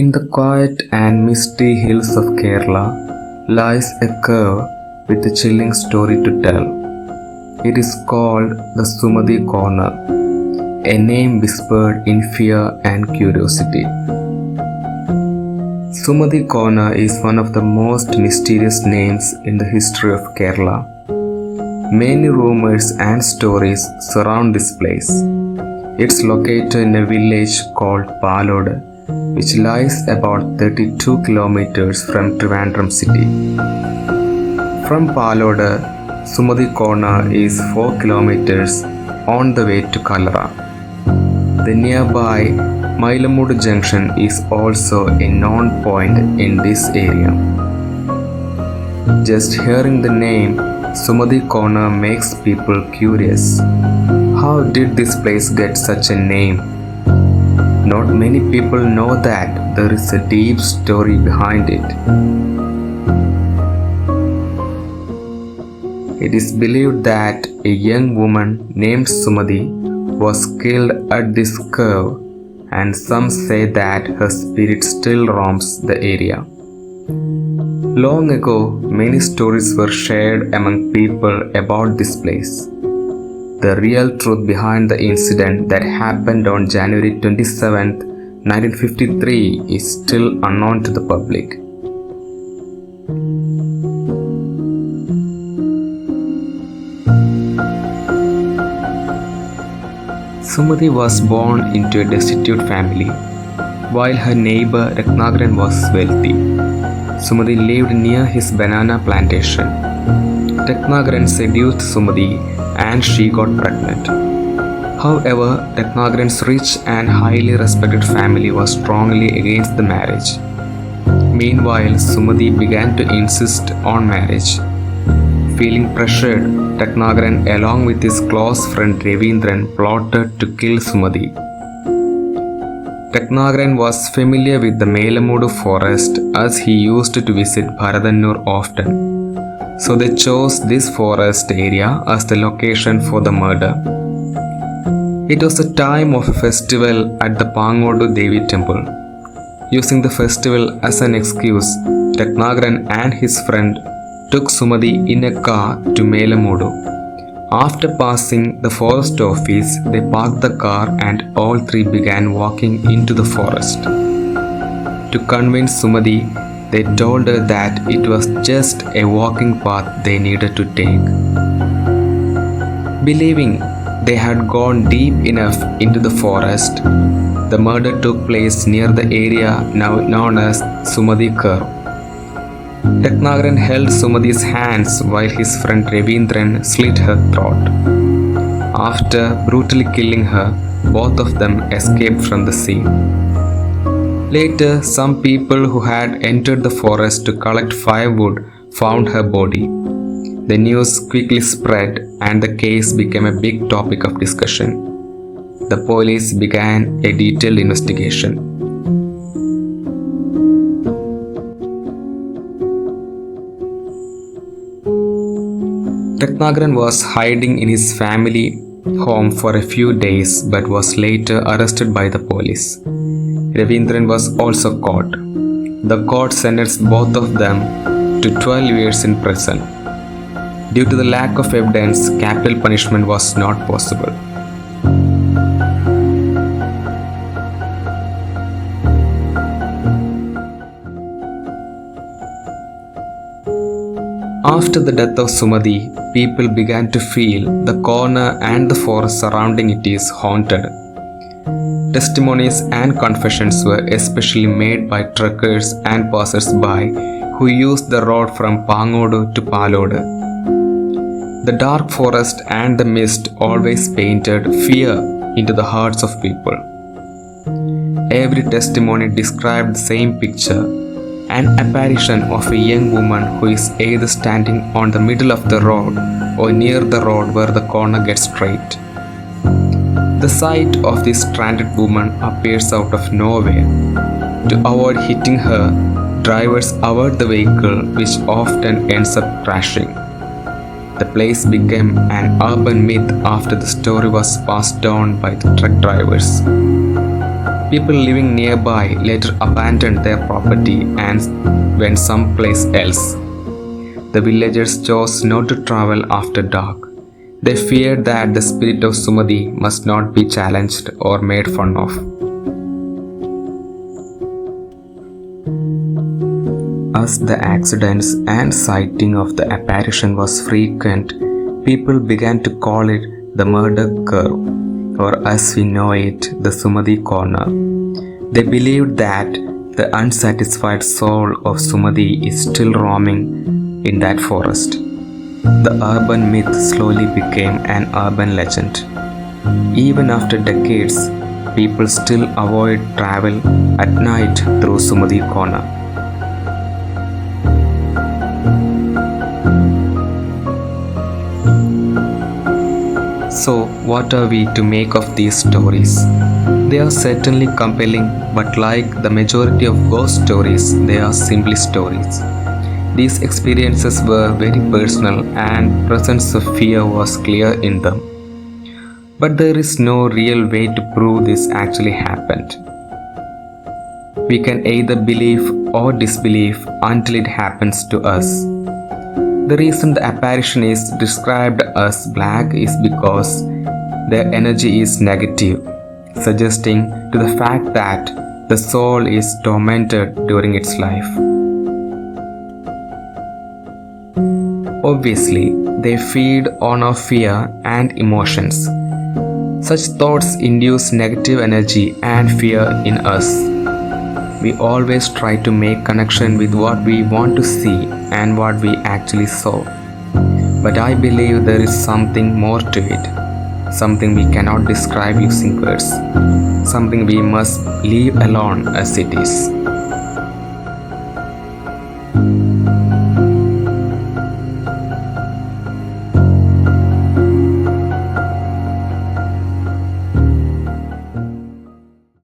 In the quiet and misty hills of Kerala lies a curve with a chilling story to tell. It is called the Sumathi Corner, a name whispered in fear and curiosity. Sumathi Corner is one of the most mysterious names in the history of Kerala. Many rumors and stories surround this place. It's located in a village called Palode, which lies about 32 kilometers from Trivandrum city. From Palode, Sumathi Corner is 4 kilometers on the way to Kallara. The nearby Mailamudu Junction is also a known point in this area. Just hearing the name Sumathi Corner makes people curious. How did this place get such a name? Not many people know that there is a deep story behind it. It is believed that a young woman named Sumathi was killed at this curve, and some say that her spirit still roams the area. Long ago, many stories were shared among people about this place. The real truth behind the incident that happened on January 27, 1953 is still unknown to the public. Sumathi was born into a destitute family, while her neighbor Ratnagaran was wealthy. Sumathi lived near his banana plantation. Ratnagaran seduced Sumathi and she got pregnant. However, Ratnagaran's rich and highly respected family was strongly against the marriage. Meanwhile, Sumathi began to insist on marriage. Feeling pressured, Ratnagaran along with his close friend Ravindran plotted to kill Sumathi. Ratnagaran was familiar with the Melamudu forest as he used to visit Bharatannur often. So they chose this forest area as the location for the murder. It was a time of a festival at the Pangodu Devi temple. Using the festival as an excuse, Ratnagaran and his friend took Sumathi in a car to Melamudu. After passing the forest office, they parked the car and all three began walking into the forest. To convince Sumathi, they told her that it was just a walking path they needed to take. Believing they had gone deep enough into the forest, the murder took place near the area now known as Sumathi Curve. Ratnagaran held Sumathi's hands while his friend Ravindran slit her throat. After brutally killing her, both of them escaped from the scene. Later, some people who had entered the forest to collect firewood found her body. The news quickly spread and the case became a big topic of discussion. The police began a detailed investigation. Ratnagaran was hiding in his family home for a few days but was later arrested by the police. Ravindran was also caught. The court sentenced both of them to 12 years in prison. Due to the lack of evidence, capital punishment was not possible. After the death of Sumathi, people began to feel the corner and the forest surrounding it is haunted. Testimonies and confessions were especially made by truckers and passers-by who used the road from Pangodu to Palode. The dark forest and the mist always painted fear into the hearts of people. Every testimony described the same picture, an apparition of a young woman who is either standing on the middle of the road or near the road where the corner gets straight. The sight of this stranded woman appears out of nowhere. To avoid hitting her, drivers avoid the vehicle, which often ends up crashing. The place became an urban myth after the story was passed down by the truck drivers. People living nearby later abandoned their property and went someplace else. The villagers chose not to travel after dark. They feared that the spirit of Sumathi must not be challenged or made fun of. As the accidents and sighting of the apparition was frequent, people began to call it the murder curve, or as we know it, the Sumathi corner. They believed that the unsatisfied soul of Sumathi is still roaming in that forest. The urban myth slowly became an urban legend. Even after decades, people still avoid travel at night through Sumathi corner. So, what are we to make of these stories? They are certainly compelling, but like the majority of ghost stories, they are simply stories. These experiences were very personal and presence of fear was clear in them. But there is no real way to prove this actually happened. We can either believe or disbelieve until it happens to us. The reason the apparition is described as black is because their energy is negative, suggesting to the fact that the soul is tormented during its life. Obviously, they feed on our fear and emotions. Such thoughts induce negative energy and fear in us. We always try to make connection with what we want to see and what we actually saw. But I believe there is something more to it, something we cannot describe using words, something we must leave alone as it is.